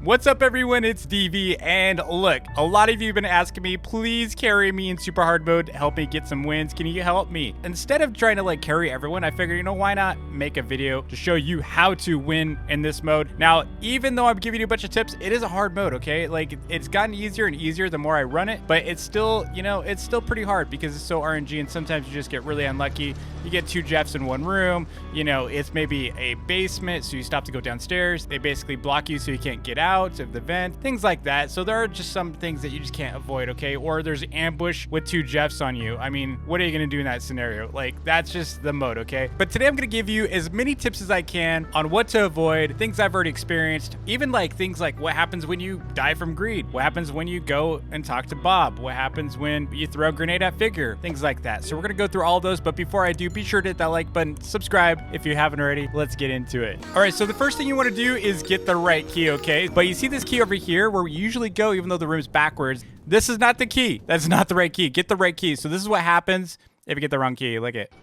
What's up, everyone? It's DV, and look, a lot of you have been asking me, please carry me in super hard mode to help me get some wins. Can you help me? Instead of trying to like carry everyone, I figured, why not make a video to show you how to win in this mode. Now, even though I'm giving you a bunch of tips, it is a hard mode, okay? Like, it's gotten easier and easier the more I run it, but it's still, it's still pretty hard because it's so RNG, and sometimes you just get really unlucky. You get two Jeffs in one room, it's maybe a basement, so you stop to go downstairs. They basically block you so you can't get out of the vent, things like that. So there are just some things that you just can't avoid, okay? Or there's an ambush with two Jeffs on you. I mean, what are you gonna do in that scenario? Like, that's just the mode, okay? But today I'm gonna give you as many tips as I can on what to avoid, things I've already experienced, even like things like what happens when you die from greed, what happens when you go and talk to Bob, what happens when you throw a grenade at Figure, things like that. So we're gonna go through all those, but before I do, be sure to hit that like button, subscribe if you haven't already. Let's get into it. All right, so the first thing you want to do is get the right key, okay? But you see this key over here where we usually go, even though the room's backwards. This is not the key. That's not the right key. Get the right key. So this is what happens if you get the wrong key. Look at it.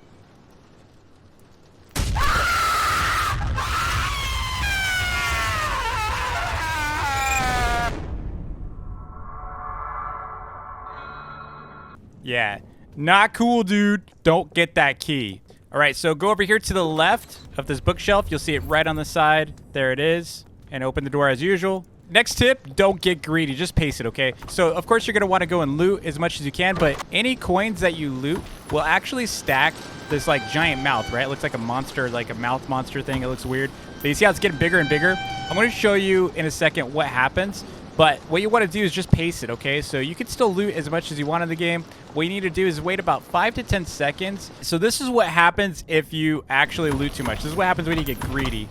Yeah, not cool, dude. Don't get that key. All right, so go over here to the left of this bookshelf. You'll see it right on the side. There it is. And open the door as usual. Next tip, don't get greedy. Just pace it, okay? So, of course, you're going to want to go and loot as much as you can, but any coins that you loot will actually stack this, like, giant mouth, right? It looks like a monster, like a mouth monster thing. It looks weird. But you see how it's getting bigger and bigger? I'm going to show you in a second what happens. But what you want to do is just pace it, okay? So you can still loot as much as you want in the game. What you need to do is wait about 5 to 10 seconds. So this is what happens if you actually loot too much. This is what happens when you get greedy.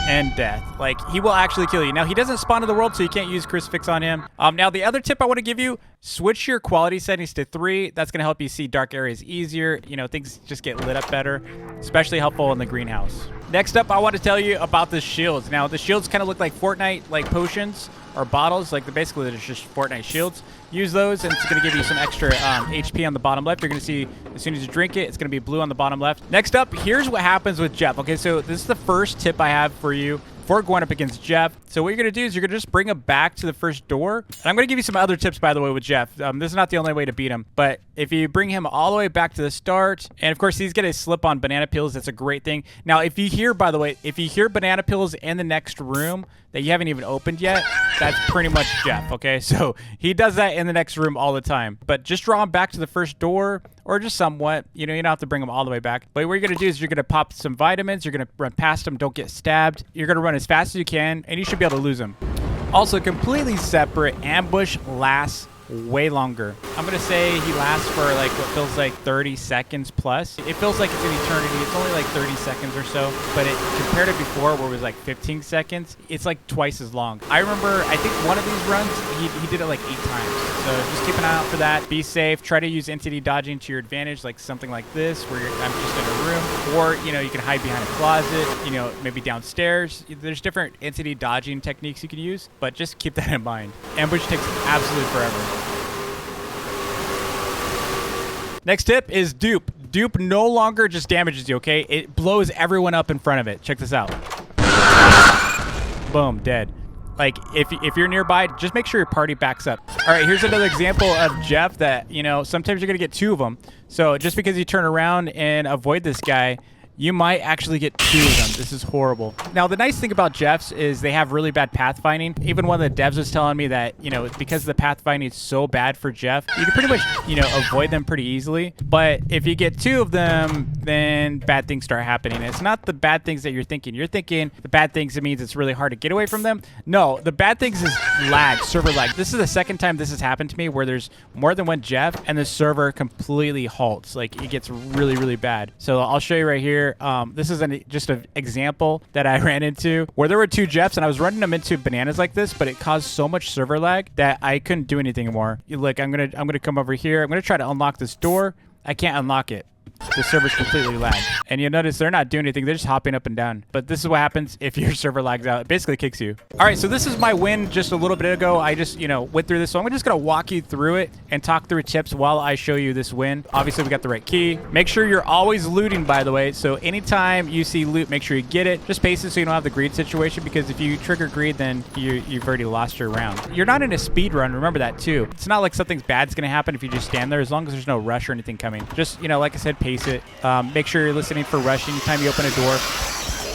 And death. Like, he will actually kill you. Now, he doesn't spawn in the world, so you can't use crucifix on him. Now, the other tip I want to give you, switch your quality settings to 3. That's going to help you see dark areas easier. Things just get lit up better, especially helpful in the greenhouse. Next up, I want to tell you about the shields. Now, the shields kind of look like Fortnite, like potions or bottles. Like, basically, they're just Fortnite shields. Use those, and it's going to give you some extra HP on the bottom left. You're going to see as soon as you drink it, it's going to be blue on the bottom left. Next up, here's what happens with Jeff. Okay, so this is the first tip I have for you before going up against Jeff. So what you're going to do is you're going to just bring him back to the first door. And I'm going to give you some other tips, by the way, with Jeff. This is not the only way to beat him. But if you bring him all the way back to the start, and of course, he's going to slip on banana peels. That's a great thing. Now, if you hear, by the way, if you hear banana peels in the next room that you haven't even opened yet, that's pretty much Jeff, okay? So he does that in the next room all the time. But just draw him back to the first door, or just somewhat. You don't have to bring him all the way back. But what you're going to do is you're going to pop some vitamins. You're going to run past him. Don't get stabbed. You're going to run as fast as you can, and you should be able to lose him. Also, completely separate, ambush lasts way longer. I'm gonna say he lasts for like what feels like 30 seconds plus. It feels like it's an eternity. It's only like 30 seconds or so, but compared to before where it was like 15 seconds, it's like twice as long. I remember, I think one of these runs, he did it like 8 times. So just keep an eye out for that. Be safe. Try to use entity dodging to your advantage, like something like this where I'm just in a room, or you can hide behind a closet, maybe downstairs. There's different entity dodging techniques you can use, but just keep that in mind. Ambush takes absolutely forever. Next tip is dupe. Dupe no longer just damages you, okay? It blows everyone up in front of it. Check this out. Boom, dead. Like, if you're nearby, just make sure your party backs up. All right, here's another example of Jeff that, sometimes you're going to get 2 of them. So just because you turn around and avoid this guy, you might actually get 2 of them. This is horrible. Now, the nice thing about Jeff's is they have really bad pathfinding. Even one of the devs was telling me that, because the pathfinding is so bad for Jeff, you can pretty much, avoid them pretty easily. But if you get 2 of them, then bad things start happening. It's not the bad things that you're thinking. You're thinking the bad things, it means it's really hard to get away from them. No, the bad things is lag, server lag. This is the second time this has happened to me where there's more than one Jeff and the server completely halts. Like, it gets really, really bad. So I'll show you right here. This is just an example that I ran into where there were 2 Jeffs and I was running them into bananas like this, but it caused so much server lag that I couldn't do anything more. Look, I'm gonna come over here. I'm gonna try to unlock this door. I can't unlock it. the server's completely lagged. And you'll notice they're not doing anything. They're just hopping up and down. But this is what happens if your server lags out. It basically kicks you. All right, so this is my win just a little bit ago. I just, went through this. So I'm just going to walk you through it and talk through tips while I show you this win. Obviously, we got the right key. Make sure you're always looting, by the way. So anytime you see loot, make sure you get it. Just pace it so you don't have the greed situation, because if you trigger greed, then you've already lost your round. You're not in a speed run. Remember that, too. It's not like something bad's going to happen if you just stand there, as long as there's no rush or anything coming. Just, like I said, pace it. Make sure you're listening for rush anytime you open a door.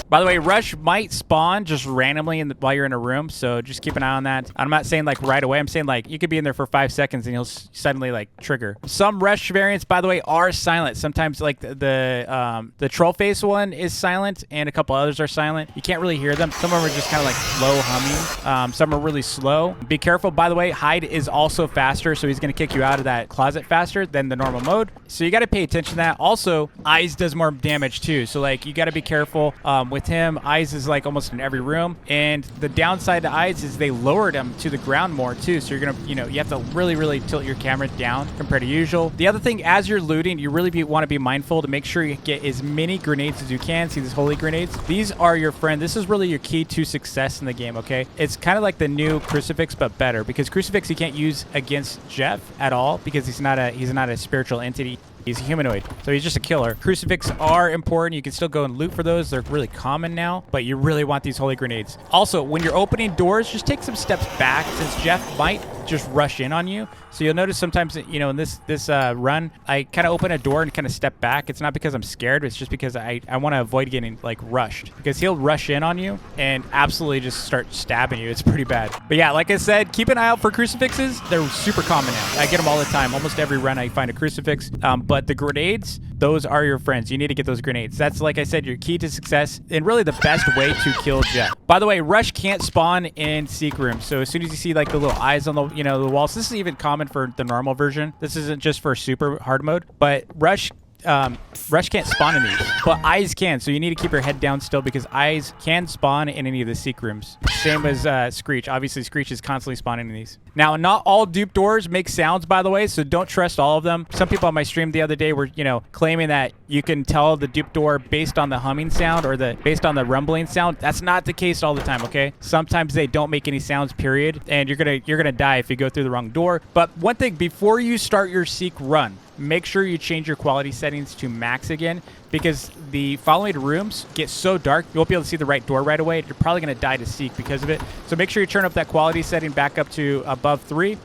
By the way, rush might spawn just randomly while you're in a room, so just keep an eye on that. I'm not saying like right away. I'm saying like you could be in there for 5 seconds and he'll suddenly like trigger. Some rush variants, by the way, are silent. Sometimes like the troll face one is silent, and a couple others are silent. You can't really hear them. Some of them are just kind of like low humming. Some are really slow. Be careful, by the way. Hide is also faster, so he's going to kick you out of that closet faster than the normal mode. So you got to pay attention to that. Also, eyes does more damage too, so like you got to be careful with him. Eyes is like almost in every room, and the downside to eyes is they lowered him to the ground more too, so you're gonna you have to really tilt your camera down compared to usual. The other thing, as you're looting, you really want to be mindful to make sure you get as many grenades as you can. See these holy grenades? These are your friend. This is really your key to success in the game. Okay, it's kind of like the new crucifix but better, because crucifix you can't use against Jeff at all because he's not a spiritual entity. He's a humanoid, so he's just a killer. Crucifix are important. You can still go and loot for those. They're really common now, but you really want these holy grenades. Also, when you're opening doors, just take some steps back, since Jeff might just rush in on you. So you'll notice sometimes, in this run, I kind of open a door and kind of step back. It's not because I'm scared. It's just because I want to avoid getting like rushed, because he'll rush in on you and absolutely just start stabbing you. It's pretty bad. But yeah, like I said, keep an eye out for crucifixes. They're super common now. I get them all the time. Almost every run I find a crucifix. But the grenades, those are your friends. You need to get those grenades. That's, like I said, your key to success and really the best way to kill Jeff. By the way, rush can't spawn in seek rooms. So as soon as you see like the little eyes on the the walls, this is even common for the normal version. This isn't just for super hard mode, but rush can't spawn in these, but eyes can, so you need to keep your head down still, because eyes can spawn in any of the seek rooms. Same as Screech. Obviously, Screech is constantly spawning in these. Now, not all dupe doors make sounds, by the way, so don't trust all of them. Some people on my stream the other day were, claiming that you can tell the dupe door based on the humming sound or based on the rumbling sound. That's not the case all the time, okay? Sometimes they don't make any sounds, period, and you're gonna die if you go through the wrong door. But one thing, before you start your seek run, make sure you change your quality settings to max again, because the following rooms get so dark, you won't be able to see the right door right away. You're probably going to die to seek because of it. So make sure you turn up that quality setting back up to above 3.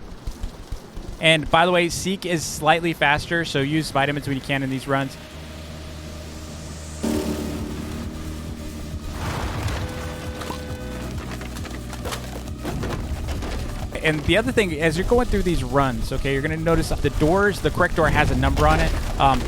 And by the way, seek is slightly faster, so use vitamins when you can in these runs. And the other thing, as you're going through these runs, okay, you're going to notice the doors, the correct door has a number on it.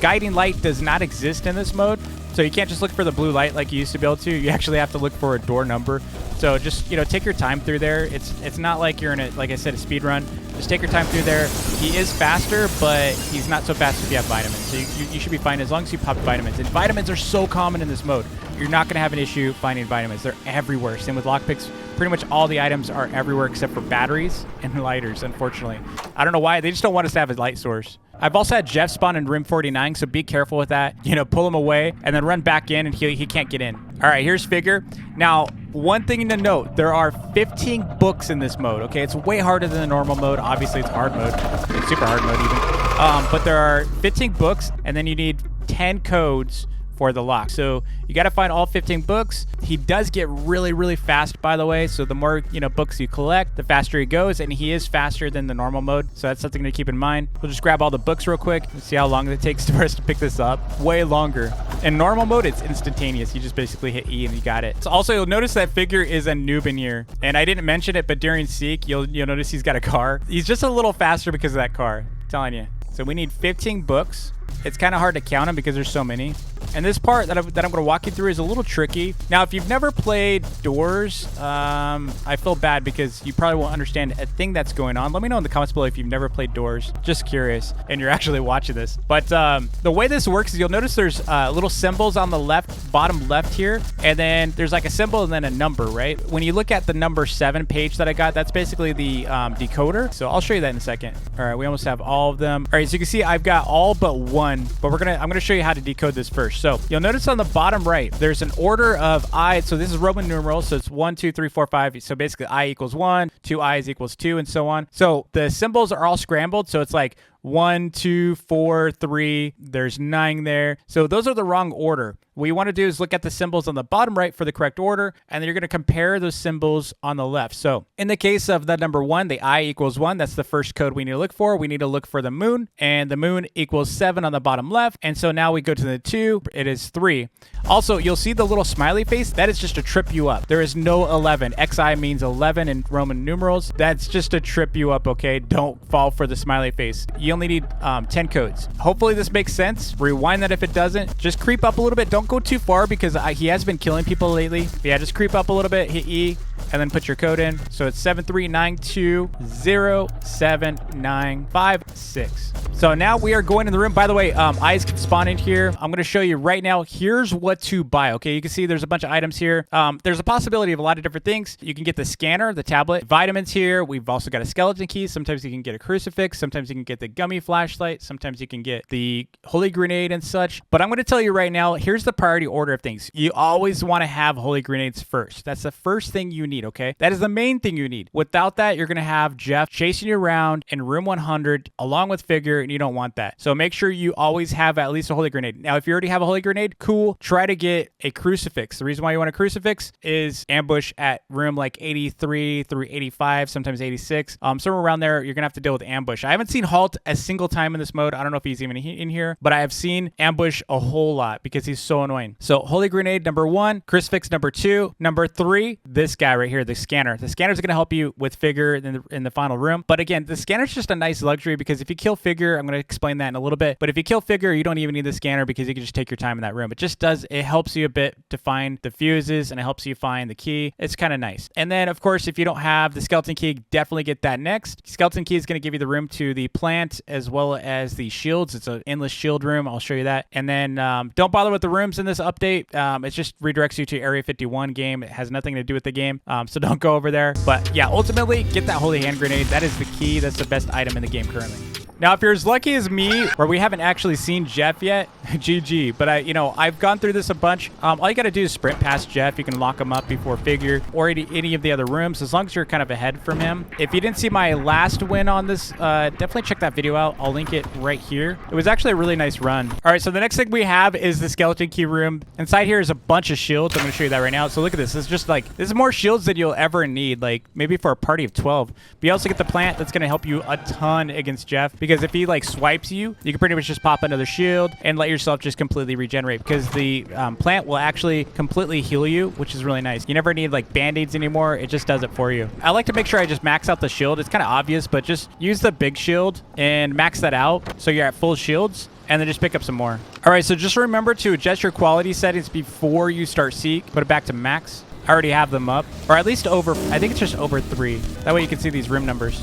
Guiding light does not exist in this mode, so you can't just look for the blue light like you used to be able to. You actually have to look for a door number. So just, take your time through there. It's not like you're in a, like I said, a speed run. Just take your time through there. He is faster, but he's not so fast if you have vitamins. So you should be fine as long as you pop vitamins. And vitamins are so common in this mode. You're not going to have an issue finding vitamins. They're everywhere. Same with lockpicks. Pretty much all the items are everywhere except for batteries and lighters, unfortunately. I don't know why. They just don't want us to have a light source. I've also had Jeff spawn in room 49, so be careful with that. Pull him away and then run back in, and he can't get in. All right, here's Figure. Now, one thing to note, there are 15 books in this mode, okay? It's way harder than the normal mode. Obviously, it's hard mode. It's super hard mode even. But there are 15 books, and then you need 10 codes for the lock. So you got to find all 15 books. He does get really fast, by the way. So the more books you collect, the faster he goes, and he is faster than the normal mode. So that's something to keep in mind. We'll just grab all the books real quick and see how long it takes for us to pick this up. Way longer. In normal mode, it's instantaneous. You just basically hit E and you got it. So also, you'll notice that Figure is a noob in here, and I didn't mention it, but during Seek, you'll notice he's got a car. He's just a little faster because of that car. I'm telling you. So we need 15 books. It's kind of hard to count them because there's so many. And this part that I'm going to walk you through is a little tricky. Now, if you've never played Doors, I feel bad because you probably won't understand a thing that's going on. Let me know in the comments below if you've never played Doors. Just curious, and you're actually watching this. But the way this works is you'll notice there's little symbols on the bottom left here, and then there's like a symbol and then a number, right? When you look at the number 7 page that I got, that's basically the decoder. So I'll show you that in a second. All right, we almost have all of them. All right, so you can see I've got all but 1, but I'm gonna show you how to decode this first. So you'll notice on the bottom right, there's an order of I. So this is Roman numerals. So it's 1, 2, 3, 4, 5. So basically I equals 1, 2 I's equals 2, and so on. So the symbols are all scrambled. So it's like 1, 2, 4, 3. There's 9 there. So those are the wrong order. What you want to do is look at the symbols on the bottom right for the correct order, and then you're going to compare those symbols on the left. So in the case of the number 1, the I equals 1, that's the first code we need to look for. We need to look for the moon, and the moon equals 7 on the bottom left. And so now we go to the 2, it is 3. Also, you'll see the little smiley face. That is just to trip you up. There is no 11. XI means 11 in Roman numerals. That's just to trip you up, okay? Don't fall for the smiley face. You only need 10 codes. Hopefully this makes sense. Rewind that if it doesn't. Just creep up a little bit. Don't go too far because he has been killing people lately. But yeah, just creep up a little bit, hit E, and then put your code in. So it's 739207956. So now we are going in the room. By the way, eyes can spawn in here. I'm going to show you right now. Here's what to buy. Okay, you can see there's a bunch of items here. There's a possibility of a lot of different things. You can get the scanner, the tablet, vitamins here. We've also got a skeleton key. Sometimes you can get a crucifix. Sometimes you can get the gummy flashlight. Sometimes you can get the holy grenade and such. But I'm going to tell you right now, here's the priority order of things. You always want to have holy grenades first. That's the first thing you need, okay? That is the main thing you need. Without that, you're going to have Jeff chasing you around in room 100 along with Figure, and you don't want that. So make sure you always have at least a holy grenade. Now, if you already have a holy grenade, cool. Try to get a crucifix. The reason why you want a crucifix is ambush at room like 83 through 85, sometimes 86. Somewhere around there, you're going to have to deal with ambush. I haven't seen Halt a single time in this mode. I don't know if he's even in here, but I have seen ambush a whole lot because he's so annoying. So holy grenade number 1, crucifix number 2, number 3, this guy right here, the scanner. The scanner is going to help you with Figure in the final room. But again, the scanner is just a nice luxury because if you kill Figure, I'm going to explain that in a little bit. But if you kill Figure, you don't even need the scanner because you can just take your time in that room. It helps you a bit to find the fuses and it helps you find the key. It's kind of nice. And then of course, if you don't have the skeleton key, definitely get that next. Skeleton key is going to give you the room to the plant as well as the shields. It's an endless shield room. I'll show you that. And then don't bother with the rooms in this update. It just redirects you to Area 51 game. It has nothing to do with the game. So don't go over there. But yeah, ultimately get that holy hand grenade. That is the key. That's the best item in the game currently. Now, if you're as lucky as me, where we haven't actually seen Jeff yet, GG. But I've gone through this a bunch. All you got to do is sprint past Jeff. You can lock him up before Figure or any of the other rooms, as long as you're kind of ahead from him. If you didn't see my last win on this, definitely check that video out. I'll link it right here. It was actually a really nice run. All right, so the next thing we have is the skeleton key room. Inside here is a bunch of shields. I'm going to show you that right now. So look at this. It's just like, this is more shields than you'll ever need, like maybe for a party of 12. But you also get the plant that's going to help you a ton against Jeff, because if he like swipes you, you can pretty much just pop another shield and let yourself just completely regenerate, because the plant will actually completely heal you, which is really nice. You never need like band-aids anymore. It just does it for you. I like to make sure I just max out the shield. It's kind of obvious, but just use the big shield and max that out so you're at full shields, and then just pick up some more. All right, so just remember to adjust your quality settings before you start Seek. Put it back to max. I already have them up, or at least over, I think it's just over 3. That way you can see these room numbers.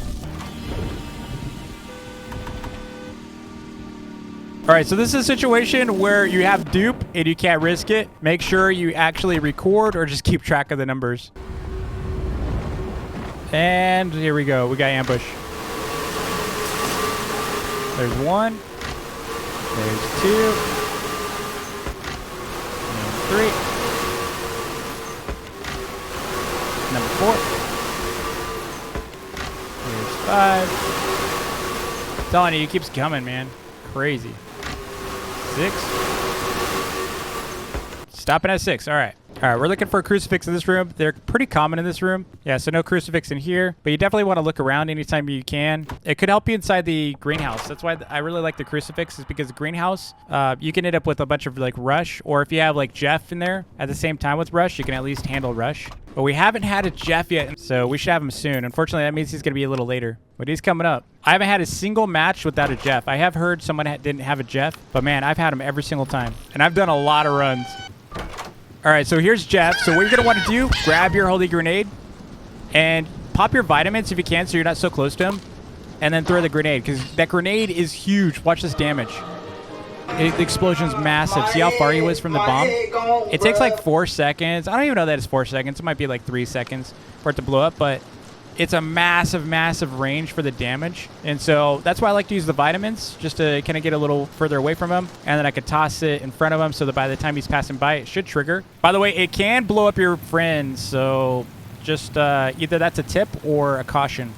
All right, so this is a situation where you have dupe and you can't risk it. Make sure you actually record or just keep track of the numbers. And here we go. We got ambush. There's 1. There's 2. And 3. Number 4. There's 5. I'm telling you, he keeps coming, man. Crazy. 6. Stopping at 6. All right. All right, we're looking for a crucifix in this room. They're pretty common in this room. Yeah, so no crucifix in here, but you definitely want to look around anytime you can. It could help you inside the greenhouse. That's why I really like the crucifix, is because the greenhouse, you can end up with a bunch of like rush, or if you have like Jeff in there at the same time with rush, you can at least handle rush. But we haven't had a Jeff yet, so we should have him soon. Unfortunately, that means he's going to be a little later, but he's coming up. I haven't had a single match without a Jeff. I have heard someone didn't have a Jeff, but man, I've had him every single time, and I've done a lot of runs. All right, so here's Jeff. So what you're going to want to do, grab your holy grenade and pop your vitamins if you can, so you're not so close to him, and then throw the grenade, because that grenade is huge. Watch this damage. The explosion's massive. See how far he was from the bomb? It takes like 4 seconds. I don't even know that it's 4 seconds. It might be like 3 seconds for it to blow up, but it's a massive, massive range for the damage. And so that's why I like to use the vitamins, just to kind of get a little further away from him. And then I could toss it in front of him so that by the time he's passing by, it should trigger. By the way, it can blow up your friends. So just either that's a tip or a caution.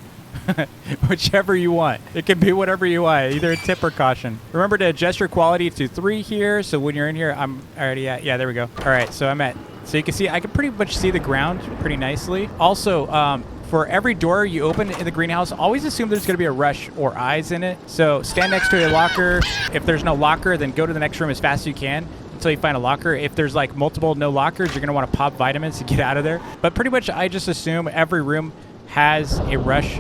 Whichever you want. It can be whatever you want, either a tip or caution. Remember to adjust your quality to 3 here. So when you're in here, I'm already at, yeah, there we go. All right, so I'm at, so you can see, I can pretty much see the ground pretty nicely. Also, for every door you open in the greenhouse, always assume there's going to be a rush or eyes in it. So stand next to a locker. If there's no locker, then go to the next room as fast as you can until you find a locker. If there's like multiple no lockers, you're going to want to pop vitamins to get out of there. But pretty much I just assume every room has a rush.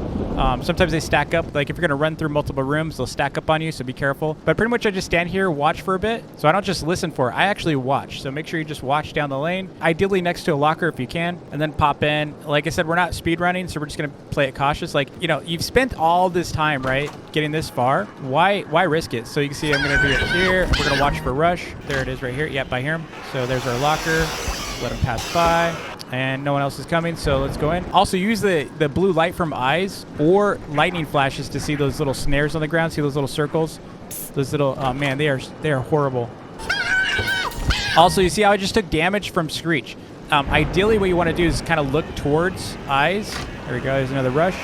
Sometimes they stack up. Like if you're going to run through multiple rooms, they'll stack up on you, so be careful. But pretty much I just stand here, watch for a bit. So I don't just listen for it. I actually watch. So make sure you just watch down the lane, ideally next to a locker if you can, and then pop in. Like I said, we're not speed running, so we're just going to play it cautious. Like, you know, you've spent all this time, right, getting this far. Why risk it? So you can see I'm going to do it here. We're going to watch for rush. There it is right here. Yep, I hear him. So there's our locker. Let him pass by. And no one else is coming, so let's go in. Also, use the blue light from eyes or lightning flashes to see those little snares on the ground. See those little circles? Those little, oh man, they are horrible. Also, you see how I just took damage from Screech. Ideally, what you want to do is kind of look towards eyes. There we go, there's another rush.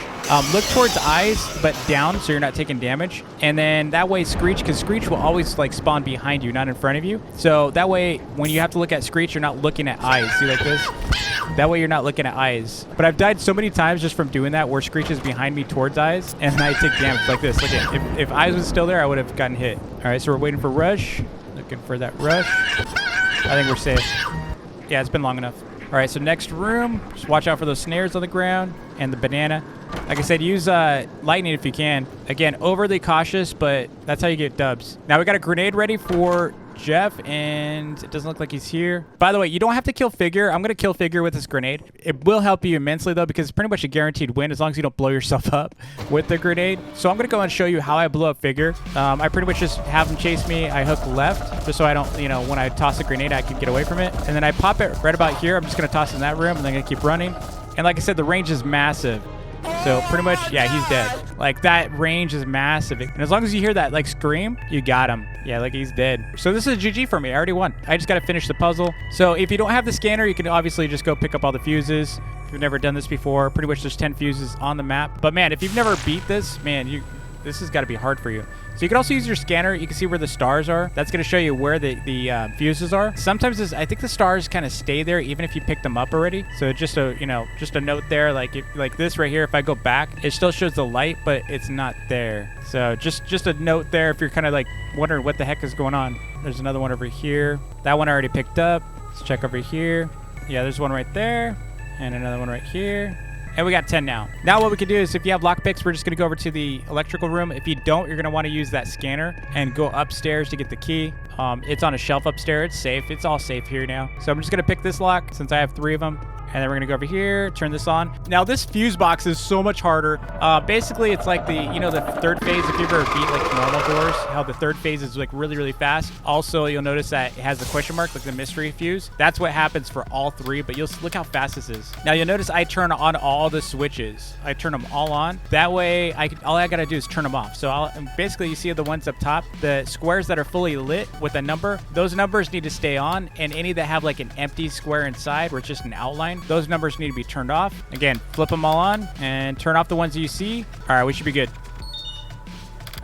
Look towards eyes, but down, so you're not taking damage. And then that way Screech, because Screech will always like spawn behind you, not in front of you. So that way, when you have to look at Screech, you're not looking at eyes. See like this? That way you're not looking at eyes. But I've died so many times just from doing that, where Screech is behind me towards eyes, and I take damage like this. Look at, if eyes was still there, I would have gotten hit. All right, so we're waiting for rush. Looking for that rush. I think we're safe. Yeah, it's been long enough. All right, so next room, just watch out for those snares on the ground and the banana. Like I said, use lightning if you can. Again, overly cautious, but that's how you get dubs. Now we got a grenade ready for Jeff, and it doesn't look like he's here. By the way, you don't have to kill Figure. I'm going to kill Figure with this grenade. It will help you immensely, though, because it's pretty much a guaranteed win as long as you don't blow yourself up with the grenade. So I'm going to go and show you how I blow up Figure. I pretty much just have him chase me. I hook left just so I don't, you know, when I toss a grenade, I can get away from it. And then I pop it right about here. I'm just going to toss it in that room, and then I'm going to keep running. And like I said, the range is massive. So pretty much, yeah, he's dead. Like, that range is massive. And as long as you hear that, like, scream, you got him. Yeah, like, he's dead. So this is GG for me. I already won. I just got to finish the puzzle. So if you don't have the scanner, you can obviously just go pick up all the fuses. If you've never done this before, pretty much there's 10 fuses on the map. But, man, if you've never beat this, man, this has got to be hard for you. So you can also use your scanner. You can see where the stars are. That's going to show you where the fuses are. Sometimes I think the stars kind of stay there even if you pick them up already. So just a, you know, just a note there. Like this right here, if I go back, it still shows the light, but it's not there. So just a note there if you're kind of like wondering what the heck is going on. There's another one over here. That one I already picked up. Let's check over here. Yeah, there's one right there. And another one right here. And we got 10 now. Now what we can do is if you have lockpicks, we're just going to go over to the electrical room. If you don't, you're going to want to use that scanner and go upstairs to get the key. It's on a shelf upstairs. It's safe. It's all safe here now. So I'm just going to pick this lock since I have 3 of them. And then we're going to go over here, turn this on. Now, this fuse box is so much harder. Basically, it's like the, you know, the third phase. If you ever beat, like, normal doors, how the third phase is, like, really, really fast. Also, you'll notice that it has the question mark, like the mystery fuse. That's what happens for all 3, but you'll look how fast this is. Now, you'll notice I turn on all the switches. I turn them all on. That way, all I got to do is turn them off. So, basically, you see the ones up top, the squares that are fully lit with a number, those numbers need to stay on, and any that have, like, an empty square inside where it's just an outline, those numbers need to be turned off. Again, flip them all on and turn off the ones you see. All right, we should be good.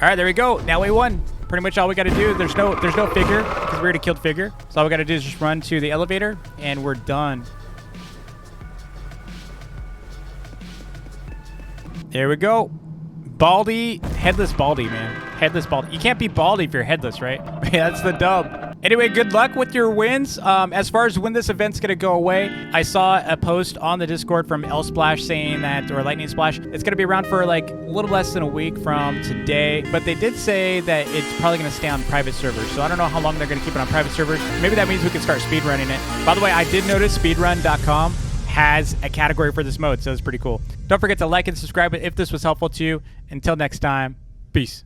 All right, there we go. Now we won. Pretty much all we got to do. There's no Figure because we already killed Figure. So all we got to do is just run to the elevator and we're done. There we go. Baldy, headless Baldy, man. Headless Baldy. You can't be Baldy if you're headless, right? That's the dub. Anyway, good luck with your wins. As far as when this event's going to go away, I saw a post on the Discord from L Splash saying that, or Lightning Splash, it's going to be around for like a little less than a week from today. But they did say that it's probably going to stay on private servers. So I don't know how long they're going to keep it on private servers. Maybe that means we can start speedrunning it. By the way, I did notice speedrun.com has a category for this mode, so it's pretty cool. Don't forget to like and subscribe if this was helpful to you. Until next time, peace.